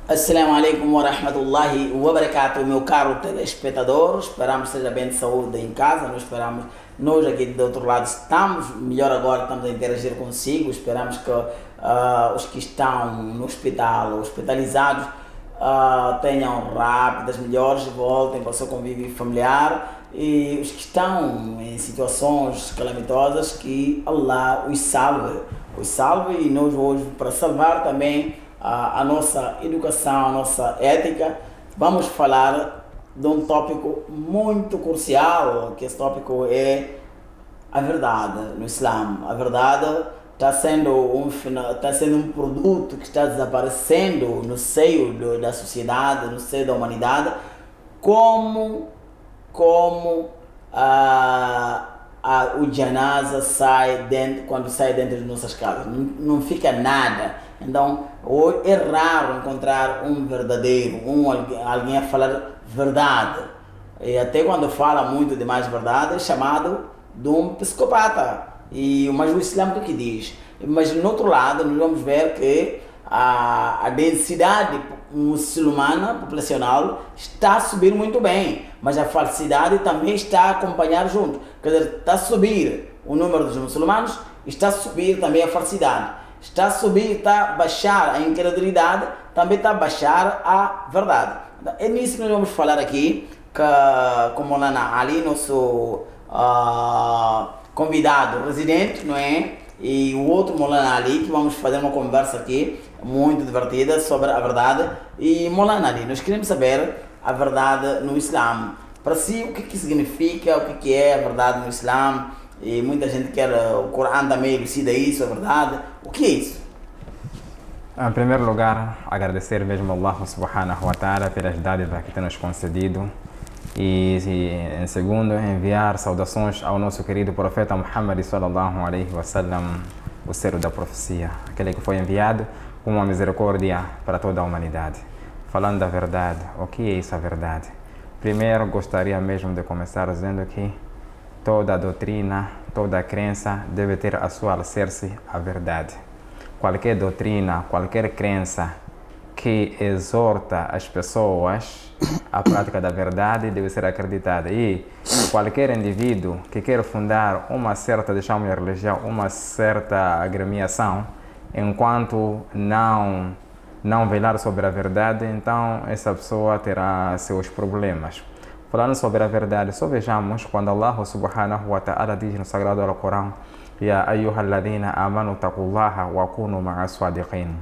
Assalamu alaikum wa rahmatullahi wa barakatuh, meu caro telespectador. Esperamos que esteja bem de saúde em casa. Nós aqui do outro lado estamos melhor agora, estamos a interagir consigo. Esperamos que os que estão no hospital, hospitalizados, tenham rápidas melhores, voltem para o seu convívio familiar. E os que estão em situações calamitosas, que Allah os salve e nós hoje, para salvar também a nossa educação, a nossa ética, vamos falar de um tópico muito crucial, que esse tópico é a verdade no Islã. A verdade está sendo um produto que está desaparecendo no seio da sociedade, no seio da humanidade, como o janaza quando sai dentro de nossas casas. Não fica nada. Então, é raro encontrar um verdadeiro, alguém a falar verdade. E até quando fala muito de mais verdade, é chamado de um psicopata. Mas o Islã o que diz? Mas no outro lado, nós vamos ver que a densidade muçulmana populacional está a subir muito bem, mas a falsidade também está a acompanhar junto. Quer dizer, está a subir o número dos muçulmanos, está a subir também a falsidade. Está a subir, está a baixar a incredulidade, também está a baixar a verdade. É nisso que nós vamos falar aqui, com o Maulana Ali, nosso convidado residente, não é? E o outro Maulana Ali, que vamos fazer uma conversa aqui muito divertida sobre a verdade. E Maulana Ali, nós queremos saber a verdade no Islã. Para si, o que significa, o que é a verdade no Islã? E muita gente quer, o Corão também elucida isso, é verdade. O que é isso? Em primeiro lugar, agradecer mesmo Allah subhanahu wa ta'ala pelas dádivas que tem nos concedido. E em segundo, enviar saudações ao nosso querido profeta Muhammad sallallahu alaihi wasallam, o ser da profecia, aquele que foi enviado com uma misericórdia para toda a humanidade. Falando da verdade, o que é isso a verdade? Primeiro, gostaria mesmo de começar dizendo que toda doutrina, toda crença deve ter a sua alicerce, a verdade. Qualquer doutrina, qualquer crença que exorta as pessoas à prática da verdade deve ser acreditada. E qualquer indivíduo que quer fundar uma certa, deixamos de religião, uma certa agremiação, enquanto não velar sobre a verdade, então essa pessoa terá seus problemas. Falando sobre a verdade, só vejamos quando Allah subhanahu wa ta'ala diz no Sagrado Alcorão: Ya ayyuhalladhina amanu taqullaha wa kunu ma'as sadiqin.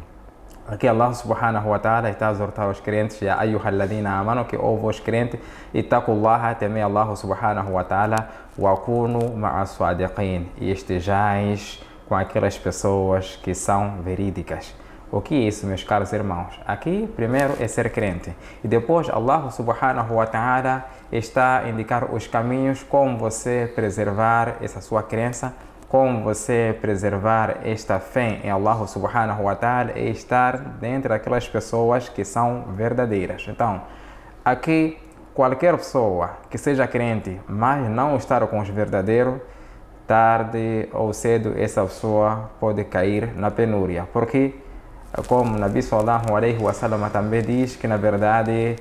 Aqui Allah subhanahu wa ta'ala está a exortar os crentes: Ya ayyuhalladhina amanu, que ouve os crentes, e taqullaha, temei Allah subhanahu wa ta'ala, wa kunu ma'as sadiqin, e estejais com aquelas pessoas que são verídicas. O que é isso, meus caros irmãos? Aqui, primeiro, é ser crente. E depois, Allah subhanahu wa ta'ala está a indicar os caminhos como você preservar essa sua crença, como você preservar esta fé em Allah subhanahu wa ta'ala e estar dentro daquelas pessoas que são verdadeiras. Então, aqui, qualquer pessoa que seja crente, mas não estar com os verdadeiros, tarde ou cedo, essa pessoa pode cair na penúria. Porque, como o Nabi sallallahu alaihi wasallam também diz, que na verdade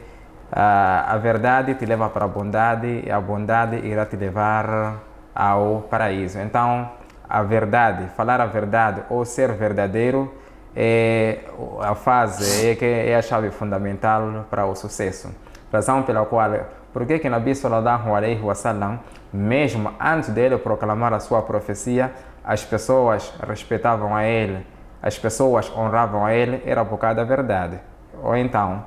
a verdade te leva para a bondade e a bondade irá te levar ao paraíso. Então, a verdade, falar a verdade ou ser verdadeiro é a fase, é a chave fundamental para o sucesso. Razão pela qual, porque que Nabi sallallahu alaihi wasallam, mesmo antes dele proclamar a sua profecia, as pessoas respeitavam a ele, as pessoas honravam a ele, era por causa da verdade. Ou então,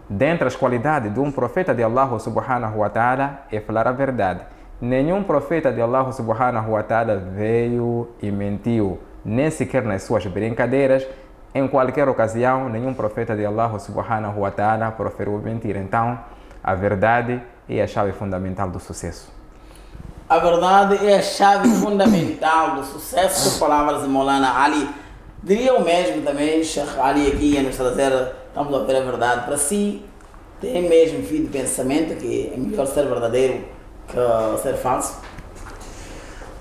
dentre as qualidades de um profeta de Allah subhanahu wa ta'ala é falar a verdade. Nenhum profeta de Allah subhanahu wa ta'ala veio e mentiu, nem sequer nas suas brincadeiras. Em qualquer ocasião, nenhum profeta de Allah subhanahu wa ta'ala proferiu mentira. Então, a verdade é a chave fundamental do sucesso. A verdade é a chave fundamental do sucesso. Palavras de Maulana Ali. Diria o mesmo também, Sheikh Ali aqui a nos trazer, estamos a ver a verdade. Para si, tem mesmo fim de pensamento que é melhor ser verdadeiro que ser falso?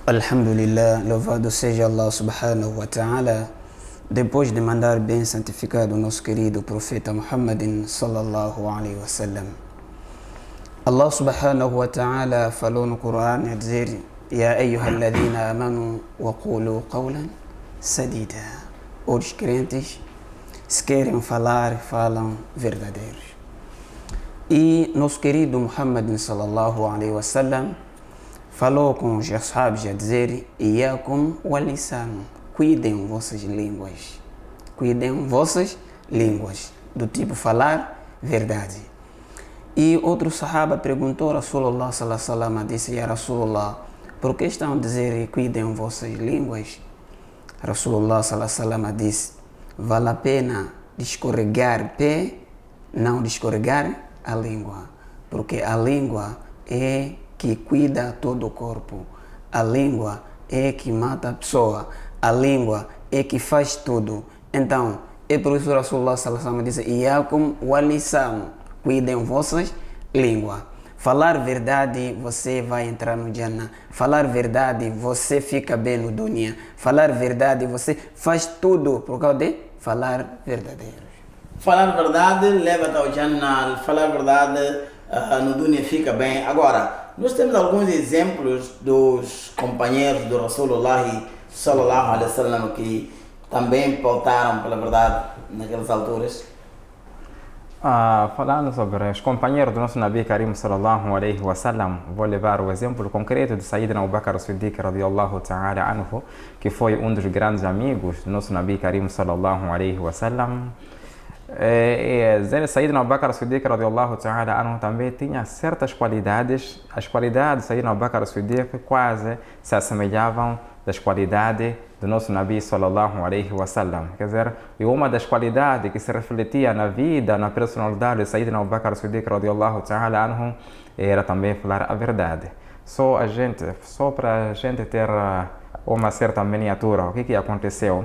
Alhamdulillah, louvado seja Allah subhanahu wa ta'ala Depois de mandar bem santificado o nosso querido profeta Muhammadin sallallahu alaihi wasallam, Allah subhanahu wa ta'ala falou no Coran a dizer: Ya ayyuhalladhina amanu wa qulu qawlan sadida. Os crentes, se querem falar, falam verdadeiros. E nosso querido Muhammadin sallallahu alaihi wasallam falou com os ashabis a dizer: Iyakum wal lisan. Cuidem vossas línguas. Cuidem vossas línguas. Do tipo falar verdade. E outro sahaba perguntou a Rasulullah sallallahu alaihi wasallam, disse: Ya Rasulullah, por que estão a dizer cuidem vossas línguas? Rasulullah sallallahu alaihi wasallam disse: vale a pena descorregar pé, não descorregar a língua. Porque a língua é que cuida todo o corpo. A língua é que mata a pessoa. A língua é que faz tudo. Então, é por isso que Rasulullah sallallahu alaihi wasallam disse: Iyakum wal lisan. Cuidem vossas línguas. Falar verdade, você vai entrar no Jannah. Falar verdade, você fica bem no dunya. Falar verdade, você faz tudo por causa de falar verdadeiro. Falar verdade leva-te ao Jannah. Falar verdade no dunya fica bem. Agora, nós temos alguns exemplos dos companheiros do Rasulullah sallallahu alaihi wasallam que também pautaram pela verdade naquelas alturas. Falando sobre os companheiros do nosso Nabi Karim sallallahu alaihi wasallam, vou levar o exemplo concreto de Sayyidina Abu Bakr as-Siddiq radiyallahu ta'ala anhu, que foi um dos grandes amigos do nosso Nabi Karim sallallahu alaihi wasallam. Sayyidina Abu Bakr as-Siddiq radiyallahu ta'ala anhu também tinha certas qualidades. As qualidades de Sayyidina Abu Bakr as-Siddiq quase se assemelhavam das qualidades do nosso Nabi sallallahu alaihi wasallam. Quer dizer, e uma das qualidades que se refletia na vida, na personalidade de Sayyidina Abu Bakr as-Siddiq radiyallahu ta'ala anhu, era também falar a verdade. Só para a gente ter uma certa miniatura, o que aconteceu?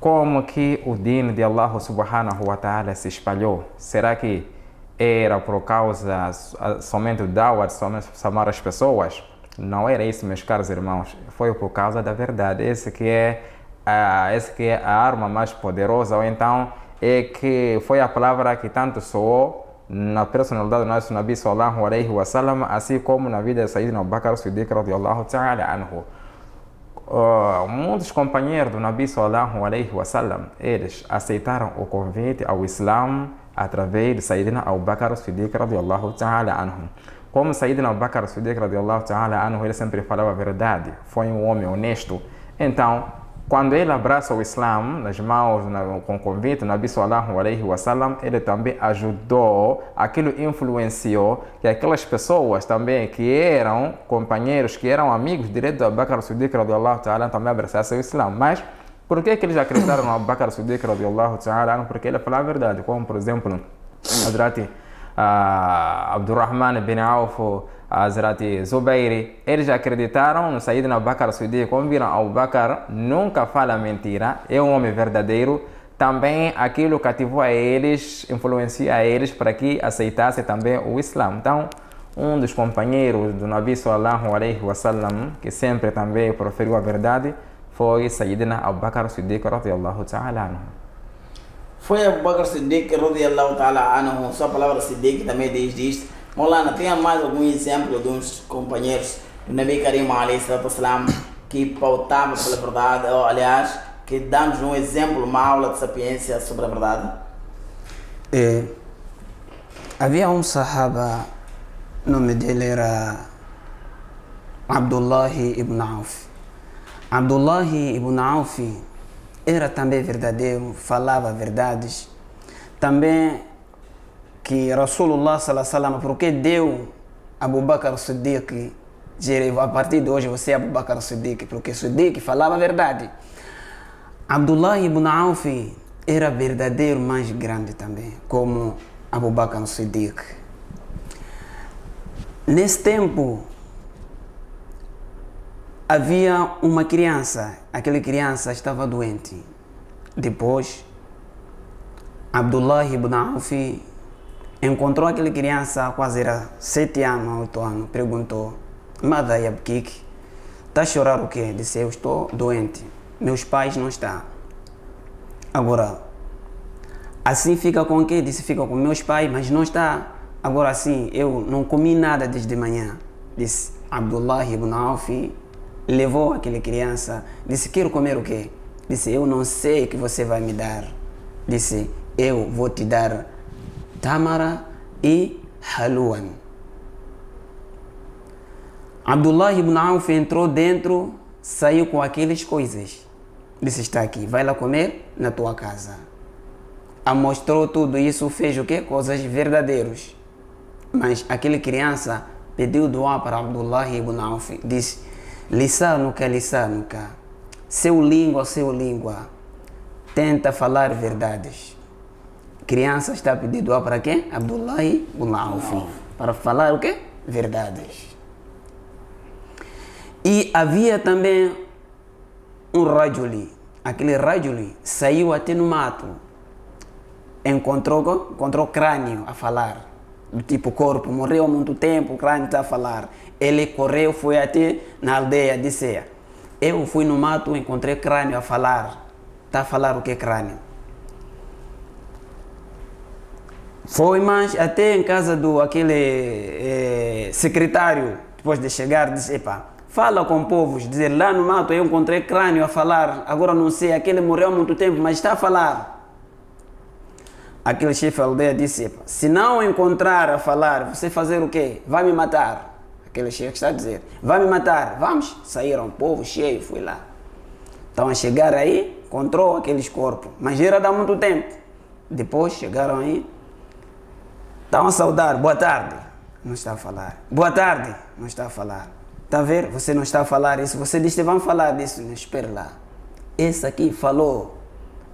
Como que o din de Allah subhanahu wa ta'ala se espalhou? Será que era por causa somente do dawah, somente chamar as pessoas? Não era isso, meus caros irmãos. Foi por causa da verdade. Esse que é a arma mais poderosa, ou então é que foi a palavra que tanto soou na personalidade do nosso Nabi sallallahu alaihi wasallam, assim como na vida de Sayyidina Abu Bakr as-Siddiq radiyallahu ta'ala anhu. Muitos companheiros do Nabi sallallahu alaihi wasallam, eles aceitaram o convite ao Islã através de Sayyidina Abu Bakr as-Siddiq radiyallahu ta'ala anhu. Como Sayyidina Abu Bakr as-Siddiq radiyallahu ta'ala anhu, ele sempre falava a verdade, foi um homem honesto. Então, quando ele abraça o Islã nas mãos, com o convite do Nabi sallallahu alaihi wasallam, ele também ajudou, aquilo influenciou que aquelas pessoas também que eram companheiros, que eram amigos diretos do Abu Bakr as-Siddiq radiyallahu ta'ala também abraçassem o Islã. Mas por que eles acreditaram no Abu Bakr as-Siddiq radiyallahu ta'ala? Porque ele falava a verdade, como por exemplo, Hazrat Abdurrahman bin Auf, Hazrat Zubairi, eles acreditaram no Sayyidina Abu Bakr as-Siddiq, como viram Abu Bakr nunca fala mentira, é um homem verdadeiro. Também aquilo cativou a eles, influencia a eles para que aceitassem também o Islã. Então, um dos companheiros do Nabi sallallahu alaihi wasallam, que sempre também proferiu a verdade, foi Sayyidina Abu Bakr as-Siddiq radiyallahu ta'ala anhu. Foi Abu Bakr as-Siddiq radiyallahu ta'ala anhu. Sua palavra Siddiq também diz isto. Molana, tem mais algum exemplo de uns companheiros do Nabi Karim alayhi salatu wasalam que pautavam pela verdade, ou aliás, que dão-nos um exemplo, uma aula de sapiência sobre a verdade? Havia um sahaba, o nome dele era Abdullah ibn Auf. Abdullah ibn Auf era também verdadeiro, falava verdades. Também que Rasulullah sallallahu alaihi wasallam, porque deu Abu Bakr as-Siddiq, a partir de hoje você é Abu Bakr as-Siddiq, porque Siddiq falava a verdade. Abdullah ibn Auf era verdadeiro mais grande também, como Abu Bakr as-Siddiq. Nesse tempo, havia uma criança, aquela criança estava doente. Depois, Abdullah ibn Auf encontrou aquela criança, quase era 7 anos, 8 anos, perguntou: Mada Yabkik, está a chorar o quê? Disse: eu estou doente, meus pais não estão. Agora, assim fica com o quê? Disse, fica com meus pais, mas não está. Agora assim, eu não comi nada desde manhã. Disse, Abdullah ibn Auf levou aquela criança, disse, quero comer o quê? Disse, eu não sei o que você vai me dar. Disse, eu vou te dar tamara e haluan. Abdullah ibn Auf entrou dentro, saiu com aquelas coisas. Disse, está aqui, vai lá comer na tua casa. Mostrou tudo isso, fez o quê? Coisas verdadeiras. Mas aquela criança pediu doa para Abdullah ibn Auf. Disse, lisanuka, lisanuka. Seu língua, tenta falar verdades. Criança está pedindo doa para quem? Abdullah ibn Auf. Para falar o quê? Verdades. E havia também um rajuli. Aquele rajuli saiu até no mato. Encontrou crânio a falar. Do tipo corpo, morreu há muito tempo, o crânio está a falar. Ele correu, foi até na aldeia, disse, eu fui no mato, encontrei crânio a falar. Está a falar o que é crânio? Foi mais até em casa do aquele secretário, depois de chegar, disse, epa, fala com povos, dizer, lá no mato eu encontrei crânio a falar, agora não sei, aquele morreu há muito tempo, mas está a falar. Aquele chefe da aldeia disse, se não encontrar a falar, você fazer o quê? Vai me matar. Aquele chefe está a dizer, vai me matar. Vamos. Saíram, povo cheio, fui lá. Então a chegar aí, encontrou aqueles corpos, mas já era há muito tempo. Depois chegaram aí, estavam a saudar, boa tarde. Não está a falar. Boa tarde, não está a falar. Está a ver? Você não está a falar isso. Você disse, vamos falar disso. Espera lá. Esse aqui falou.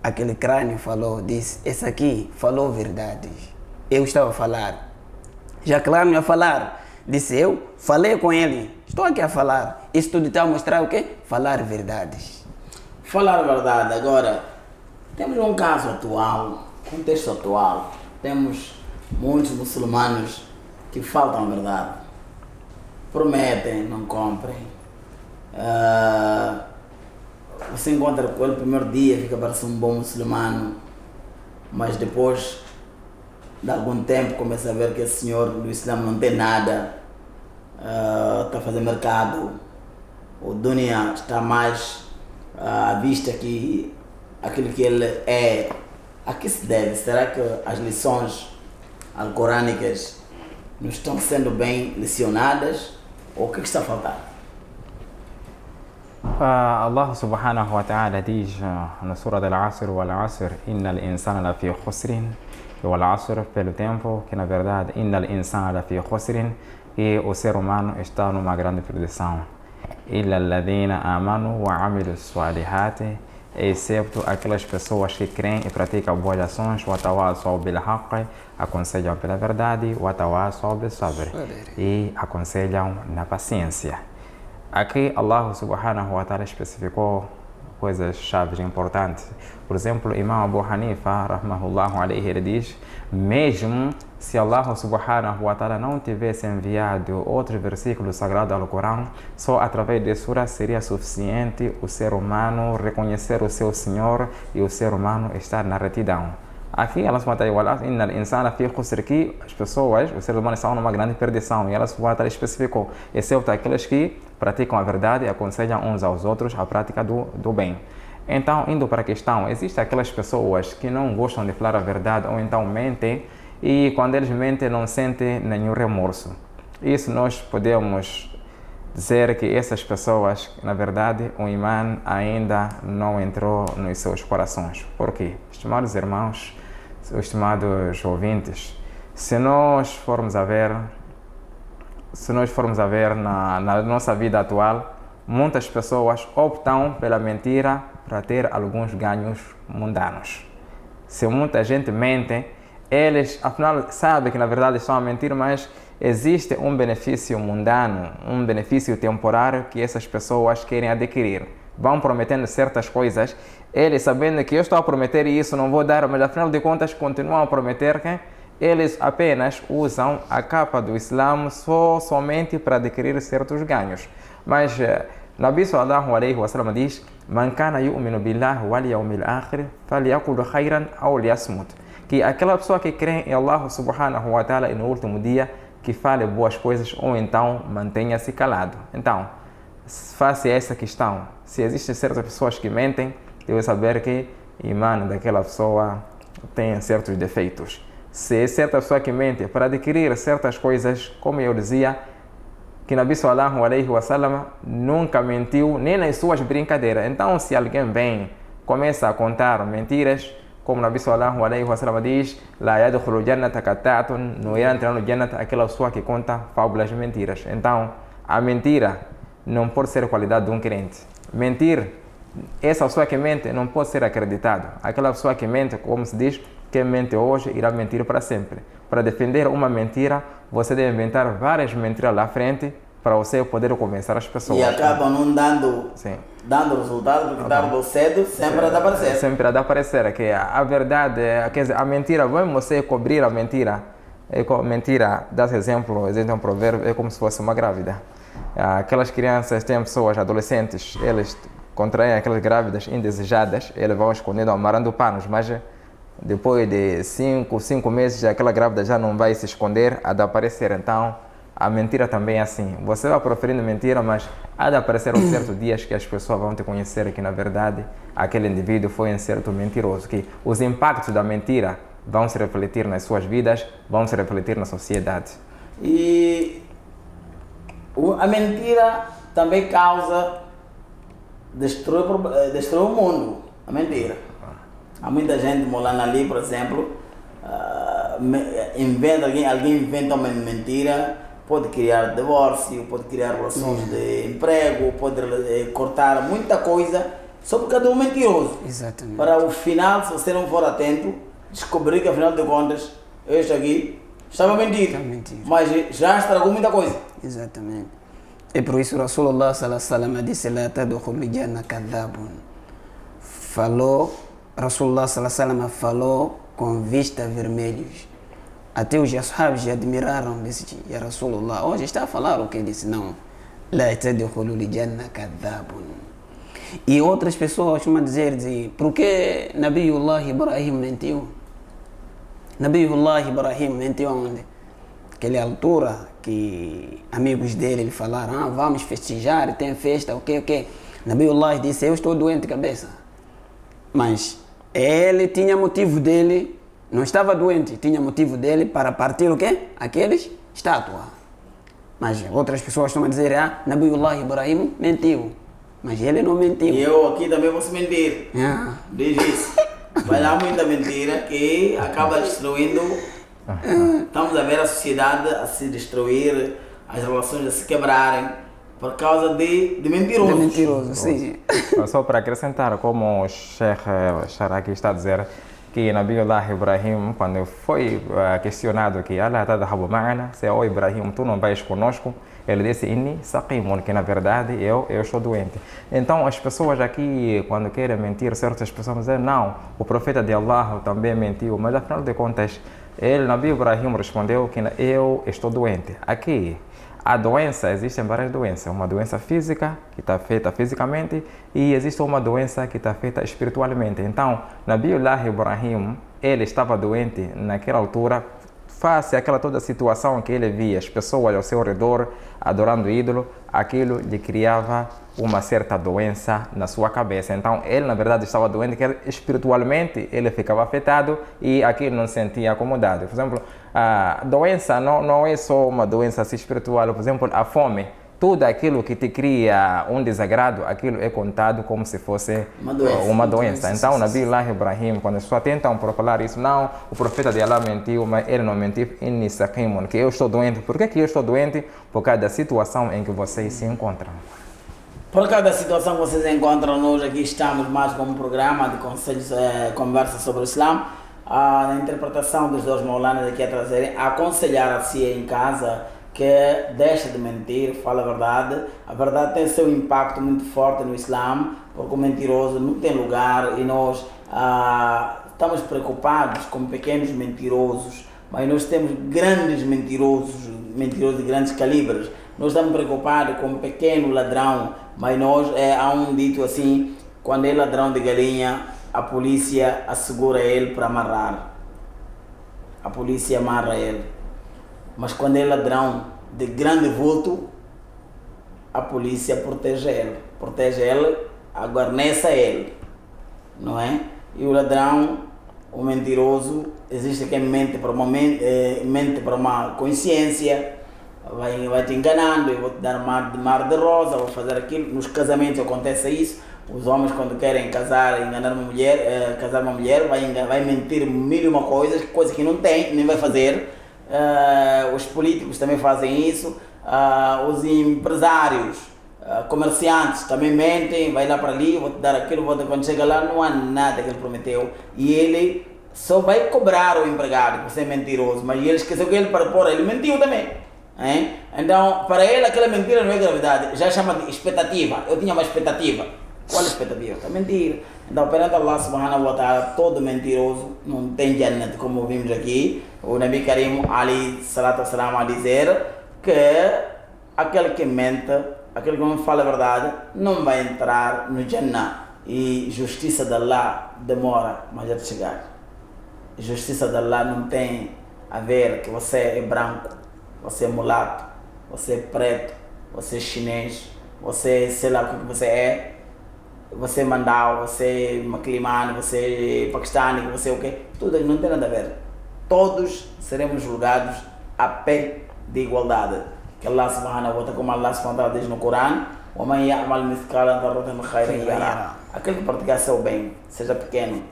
Aquele crânio falou, disse, esse aqui falou verdades. Eu estava a falar. Já crânio a falar. Disse, eu falei com ele. Estou aqui a falar. Isso tudo está a mostrar o quê? Falar verdades. Falar a verdade. Agora, temos um caso atual, contexto atual. Temos muitos muçulmanos que faltam a verdade. Prometem, não cumprem. Você encontra com ele no primeiro dia, fica parecendo um bom muçulmano, mas depois de algum tempo começa a ver que esse senhor do Islã não tem nada, está a fazer mercado, o dunya está mais à vista que aquilo que ele é. A que se deve? Será que as lições alcorânicas não estão sendo bem lecionadas ou o que está a faltar? Allah subhanahu wa ta'ala diz na Surah Al-Asr wal-Asr, Innal insana lafi khusrin, e o Al-Asr pelo tempo que na verdade Innal insana lafi khusrin, e o ser humano está numa grande perdição. Illa alladhina amanu wa amilu salihati, excepto aquelas pessoas que creem e praticam boas ações, wa tawasaw bil haqq, aconselham pela verdade, wa tawasaw bis sabr, e aconselham na paciência. Aqui Allah subhanahu wa ta'ala especificou coisas chaves importantes. Por exemplo, Imam Abu Hanifa, rahmahullahu alayhi, ele diz, mesmo se Allah subhanahu wa ta'ala não tivesse enviado outro versículo sagrado ao Corão, só através de surah seria suficiente o ser humano reconhecer o seu Senhor e o ser humano estar na retidão. Aqui Allah subhanahu wa ta'ala, Innal insana fi khusr, que as pessoas, os seres humanos estão numa grande perdição, e Allah subhanahu wa ta'ala especificou, exceto aqueles que praticam a verdade e aconselham uns aos outros a prática do bem. Então, indo para a questão, existem aquelas pessoas que não gostam de falar a verdade ou então mentem, e quando eles mentem não sentem nenhum remorso. Isso nós podemos dizer que essas pessoas, na verdade, o imã ainda não entrou nos seus corações. Por quê? Estimados irmãos, estimados ouvintes, se nós formos a ver na nossa vida atual, muitas pessoas optam pela mentira para ter alguns ganhos mundanos. Se muita gente mente, eles afinal sabem que na verdade estão a mentir, mas existe um benefício mundano, um benefício temporário que essas pessoas querem adquirir. Vão prometendo certas coisas, eles sabendo que eu estou a prometer e isso não vou dar, mas afinal de contas continuam a prometer que eles apenas usam a capa do Islã somente para adquirir certos ganhos. Mas Nabi sallallahu alaihi wasallam diz: "Man kana yu'minu billahi wal yawmil akhir falyaqul khayran aw liyasmut." Que aquela pessoa que crê em Allah subhanahu wa ta'ala e no último dia, que fale boas coisas ou então mantenha-se calado. Então, face a essa questão, se existem certas pessoas que mentem, deve saber que o imã daquela pessoa tem certos defeitos. Se é certa pessoa que mente para adquirir certas coisas, como eu dizia, que Nabi sallallahu alaihi wasallam nunca mentiu nem nas suas brincadeiras. Então, se alguém vem, começa a contar mentiras, como Nabi sallallahu alaihi wasallam diz: "La yadkhulu jannata qatta'atun", não irá entrar no jannata aquela pessoa que conta fábulas mentiras. Então, a mentira não pode ser a qualidade de um crente. Mentir, essa pessoa que mente não pode ser acreditado. Aquela pessoa que mente, como se diz, quem mente hoje irá mentir para sempre. Para defender uma mentira, você deve inventar várias mentiras lá à frente para você poder convencer as pessoas. E acabam não dando, Sim. dando resultado, porque tarde ou cedo sempre há de aparecer. Sempre há de aparecer, que a verdade, quer dizer, a mentira, vamos você cobrir a mentira. Mentira, dá exemplo, um provérbio, é como se fosse uma grávida. Aquelas crianças, têm pessoas, adolescentes, eles contraem aquelas grávidas indesejadas, eles vão escondendo, amarrando panos, mas depois de 5 meses, aquela grávida já não vai se esconder, há de aparecer. Então, a mentira também é assim. Você vai proferindo mentira, mas há de aparecer um certo dias que as pessoas vão te conhecer que, na verdade, aquele indivíduo foi um certo mentiroso. Que os impactos da mentira vão se refletir nas suas vidas, vão se refletir na sociedade. E a mentira também causa destruir o mundo. A mentira. Há muita gente morando ali, por exemplo, alguém inventa uma mentira, pode criar divórcio, pode criar relações de emprego, pode cortar muita coisa só por causa de um mentiroso. Exatamente. Para o final, se você não for atento, descobrir que afinal de contas, este aqui estava a mentir, mas já estragou muita coisa. Exatamente. E por isso Rasulullah sallallahu alaihi wasallam disse: "La tadkhulu janna kadhabun." Falou, Rasulullah sallallahu alaihi wasallam falou com vista vermelhos. Até os ashabis admiraram, disse: "Ya Rasulullah, hoje está a falar o que?" Disse: "Não. La tadkhulu janna kadhabun." E outras pessoas costumam dizer: por que Nabiullah Ibrahim mentiu? Nabiullah Ibrahim mentiu aonde? Aquela altura que amigos dele lhe falaram: vamos festejar, tem festa, ok. Nabiullah disse: eu estou doente de cabeça. Mas ele tinha motivo dele, não estava doente, tinha motivo dele para partir o quê? Aqueles estátuas. Mas outras pessoas estão a dizer: Nabiullah Ibrahim mentiu. Mas ele não mentiu. E eu aqui também posso mentir. Diz isso. Vai dar muita mentira que acaba destruindo. Estamos a ver a sociedade a se destruir, as relações a se quebrarem por causa de mentirosos. De mentirosos, sim. Só para acrescentar, como o Sheikh Sharaki está a dizer, que Nabiullah Ibrahim, quando foi questionado que Allah tadhabu ma'ana, se o Ibrahim, tu não vais conosco, ele disse: inni saqimun, que na verdade eu estou doente. Então as pessoas aqui, quando querem mentir, certas pessoas dizem: não, o profeta de Allah também mentiu, mas afinal de contas, Nabi Ibrahim respondeu que eu estou doente. Aqui, a doença, existem várias doenças. Uma doença física, que está feita fisicamente, e existe uma doença que está feita espiritualmente. Então, Nabiullah Ibrahim, ele estava doente naquela altura, face àquela toda situação que ele via, as pessoas ao seu redor adorando o ídolo, aquilo lhe criava uma certa doença na sua cabeça. Então, ele na verdade estava doente, que espiritualmente ele ficava afetado e aquilo não se sentia acomodado. Por exemplo, a doença não é só uma doença assim, espiritual. Por exemplo, a fome. Tudo aquilo que te cria um desagrado, aquilo é contado como se fosse uma doença. Então, Nabiullah Ibrahim, quando as pessoas tentam propalar isso, não, o profeta de Allah mentiu, mas ele não mentiu, inni saqimun, que eu estou doente. Por que eu estou doente? Por causa da situação em que vocês se encontram. Por causa da situação que vocês encontram, nós aqui estamos mais com um programa de conselhos, conversa sobre o Islã, na interpretação dos dois maulanas aqui a trazerem, a aconselhar a si em casa que deixa de mentir, fala a verdade. A verdade tem seu impacto muito forte no Islã, porque o mentiroso não tem lugar e nós estamos preocupados com pequenos mentirosos, mas nós temos grandes mentirosos de grandes calibres. Nós estamos preocupados com um pequeno ladrão, mas há um dito assim, quando é ladrão de galinha, a polícia assegura ele para amarrar. A polícia amarra ele. Mas quando é ladrão de grande vulto, a polícia protege ele, aguarnece ele, não é? E o ladrão, o mentiroso, existe quem mente para uma consciência, vai te enganando, eu vou te dar mar de rosa, vou fazer aquilo. Nos casamentos acontece isso, os homens quando querem casar, enganar uma mulher, vai mentir mil e uma coisa que não tem, nem vai fazer. Os políticos também fazem isso, os empresários, comerciantes também mentem, vai lá para ali, vou te dar aquilo, quando chega lá não há nada que ele prometeu e ele só vai cobrar o empregado por ser mentiroso, mas ele esqueceu que ele ele mentiu também. Hein? Então, para ele aquela mentira não é gravidade, já chama de expectativa. Eu tinha uma expectativa. Qual a expectativa? É mentira. Então, perante Allah subhanahu wa ta'ala, todo mentiroso não tem jannat, como vimos aqui. O Nabi Karim ali salatu wassalam a dizer que aquele que mente, aquele que não fala a verdade, não vai entrar no Jannah. E justiça de Allah demora, mas já de chegar. Justiça de Allah não tem a ver que você é branco, você é mulato, você é preto, você é chinês, você sei lá o que você é, você é mandau, você é maclimano, você é paquistani, você é o quê? Tudo não tem nada a ver. Todos seremos julgados a pé de igualdade. Que Allah subhanahu wa ta'ala, como Allah subhanahu wa ta'ala diz no Corão, وَمَنْ يَعْمَلْ مِثْقَالَ ذَرَّةٍ خَيْرًا يَرَهُ. Aquele que praticar seu bem, seja pequeno,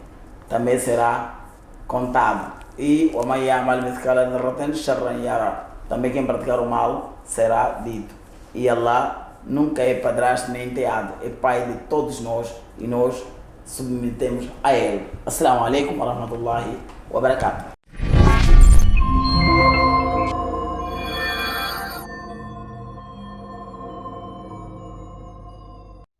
também será contado. E وَمَنْ يَعْمَلْ مِثْقَالَ ذَرَّةٍ شَرًّا يَرَهُ. Também quem praticar o mal será dito. E Allah nunca é padrasto nem enteado, é pai de todos nós e nós submetemos a ele. Assalamu alaikum wa rahmatullahi wa barakatuh.